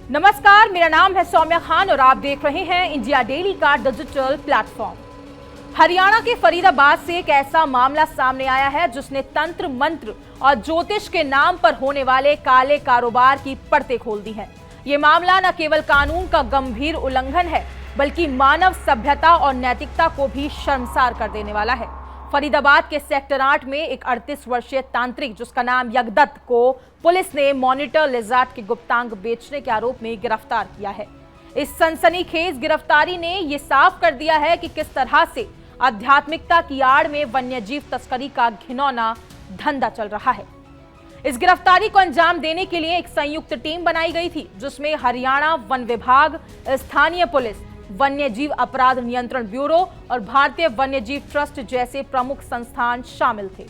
नमस्कार, मेरा नाम है सौम्या खान और आप देख रहे हैं इंडिया डेली का डिजिटल प्लेटफॉर्म। हरियाणा के फरीदाबाद से एक ऐसा मामला सामने आया है जिसने तंत्र मंत्र और ज्योतिष के नाम पर होने वाले काले कारोबार की परतें खोल दी हैं। ये मामला न केवल कानून का गंभीर उल्लंघन है बल्कि मानव सभ्यता और नैतिकता को भी शर्मसार कर देने वाला है। फरीदाबाद के सेक्टर 8 में एक 38 वर्षीय तांत्रिक जिसका नाम यगदत्त को पुलिस ने मॉनिटर लिजार्ड के गुप्तांग बेचने के आरोप में गिरफ्तार किया है। इस सनसनीखेज गिरफ्तारी ने यह साफ कर दिया है कि किस तरह से आध्यात्मिकता की आड़ में वन्यजीव तस्करी का घिनौना धंधा चल रहा है। इस गिरफ्तारी को अंजाम देने के लिए एक संयुक्त टीम बनाई गई थी जिसमें हरियाणा वन विभाग, स्थानीय पुलिस, वन्यजीव अपराध नियंत्रण ब्यूरो और भारतीय वन्यजीव ट्रस्ट जैसे प्रमुख संस्थान शामिल थे।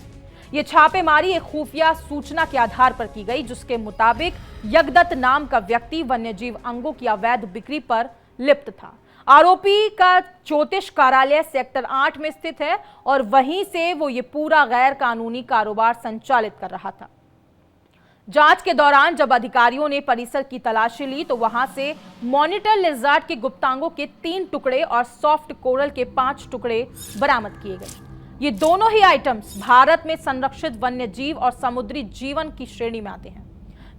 ये छापेमारी एक खुफिया सूचना के आधार पर की गई जिसके मुताबिक यगदत्त नाम का व्यक्ति वन्यजीव अंगों की अवैध बिक्री पर लिप्त था। आरोपी का ज्योतिष कार्यालय सेक्टर 8 में स्थित है और वहीं से वो ये पूरा गैर कानूनी कारोबार संचालित कर रहा था। जांच के दौरान जब अधिकारियों ने परिसर की तलाशी ली तो वहां से मॉनिटर लिजार्ड के गुप्तांगों के 3 टुकड़े और सॉफ्ट कोरल के 5 टुकड़े बरामद किए गए। ये दोनों ही आइटम्स भारत में संरक्षित वन्यजीव और समुद्री जीवन की श्रेणी में आते हैं,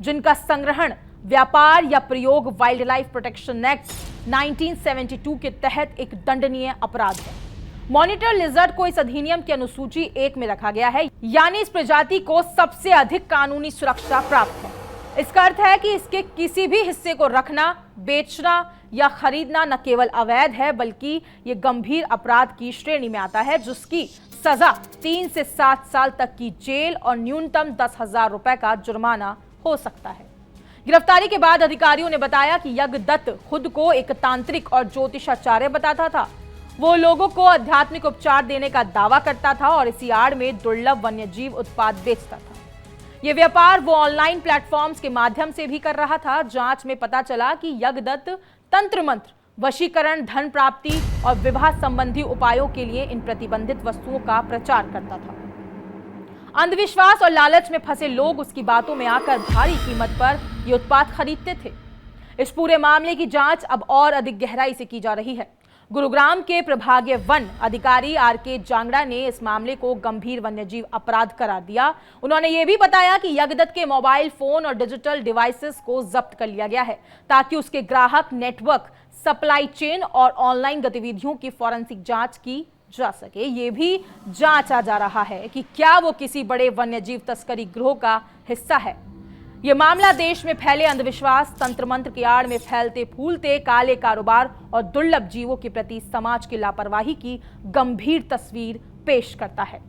जिनका संग्रहण, व्यापार या प्रयोग वाइल्ड लाइफ प्रोटेक्शन एक्ट 1972 के तहत एक दंडनीय अपराध है। मॉनिटर लिजर्ड को इस अधिनियम की अनुसूची 1 में रखा गया है, यानी इस प्रजाति को सबसे अधिक कानूनी सुरक्षा प्राप्त है। इसका अर्थ है कि इसके किसी भी हिस्से को रखना, बेचना या खरीदना न केवल अवैध है बल्कि ये गंभीर अपराध की श्रेणी में आता है जिसकी सजा 3 से 7 साल तक की जेल और न्यूनतम 10,000 रुपए का जुर्माना हो सकता है। गिरफ्तारी के बाद अधिकारियों ने बताया कि यगदत्त खुद को एक तांत्रिक और ज्योतिषाचार्य बताता था। वो लोगों को आध्यात्मिक उपचार देने का दावा करता था और इसी आड़ में दुर्लभ वन्यजीव उत्पाद बेचता था। ये व्यापार वो ऑनलाइन प्लेटफॉर्म्स के माध्यम से भी कर रहा था। जांच में पता चला कि यगदत्त तंत्र मंत्र, वशीकरण, धन प्राप्ति और विवाह संबंधी उपायों के लिए इन प्रतिबंधित वस्तुओं का प्रचार करता था। अंधविश्वास और लालच में फंसे लोग उसकी बातों में आकर भारी कीमत पर ये उत्पाद खरीदते थे। इस पूरे मामले की जांच अब और अधिक गहराई से की जा रही है। गुरुग्राम के प्रभागीय वन अधिकारी आर.के. जांगड़ा ने इस मामले को गंभीर वन्यजीव अपराध करार दिया। उन्होंने ये भी बताया कि यगदत्त के मोबाइल फोन और डिजिटल डिवाइसेस को जब्त कर लिया गया है ताकि उसके ग्राहक नेटवर्क, सप्लाई चेन और ऑनलाइन गतिविधियों की फॉरेंसिक जांच की जा सके। ये भी जांचा जा रहा है कि क्या वो किसी बड़े वन्यजीव तस्करी गिरोह का हिस्सा है। ये मामला देश में फैले अंधविश्वास, तंत्र मंत्र की आड़ में फैलते फूलते काले कारोबार और दुर्लभ जीवों के प्रति समाज की लापरवाही की गंभीर तस्वीर पेश करता है।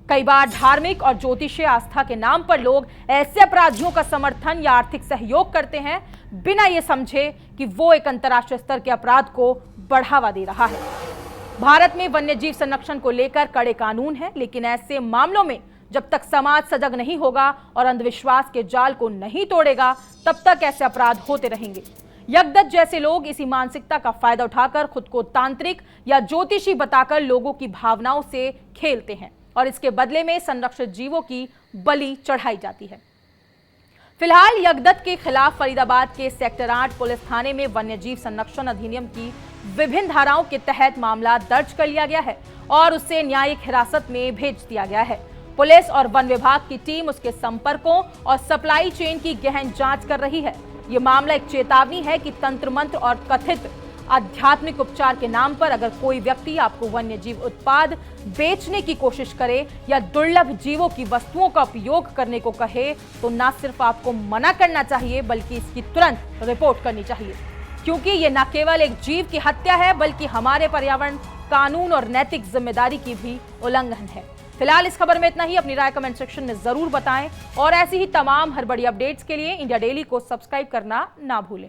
कई बार धार्मिक और ज्योतिषीय आस्था के नाम पर लोग ऐसे अपराधियों का समर्थन या आर्थिक सहयोग करते हैं बिना ये समझे कि वो एक अंतर्राष्ट्रीय स्तर के अपराध को बढ़ावा दे रहा है। भारत में वन्यजीव संरक्षण को लेकर कड़े कानून है, लेकिन ऐसे मामलों में जब तक समाज सजग नहीं होगा और अंधविश्वास के जाल को नहीं तोड़ेगा तब तक ऐसे अपराध होते रहेंगे। यगदत्त जैसे लोग इसी मानसिकता का फायदा उठाकर खुद को तांत्रिक या ज्योतिषी बताकर लोगों की भावनाओं से खेलते हैं और इसके बदले में संरक्षित जीवों की बलि चढ़ाई जाती है। फिलहाल यगदत्त के खिलाफ फरीदाबाद के सेक्टर 8 पुलिस थाने में वन्यजीव संरक्षण अधिनियम की विभिन्न धाराओं के तहत मामला दर्ज कर लिया गया है और उसे न्यायिक हिरासत में भेज दिया गया है। पुलिस और वन विभाग की टीम उसके संपर्कों और सप्लाई चेन की गहन जांच कर रही है। यह मामला एक चेतावनी है कि तंत्र मंत्र और कथित आध्यात्मिक उपचार के नाम पर अगर कोई व्यक्ति आपको वन्यजीव उत्पाद बेचने की कोशिश करे या दुर्लभ जीवों की वस्तुओं का उपयोग करने को कहे तो न सिर्फ आपको मना करना चाहिए बल्कि इसकी तुरंत रिपोर्ट करनी चाहिए, क्योंकि ये न केवल एक जीव की हत्या है बल्कि हमारे पर्यावरण, कानून और नैतिक जिम्मेदारी की भी उल्लंघन है। फिलहाल इस खबर में इतना ही। अपनी राय कमेंट सेक्शन में जरूर बताएं और ऐसी ही तमाम हर बड़ी अपडेट्स के लिए इंडिया डेली को सब्सक्राइब करना ना भूलें।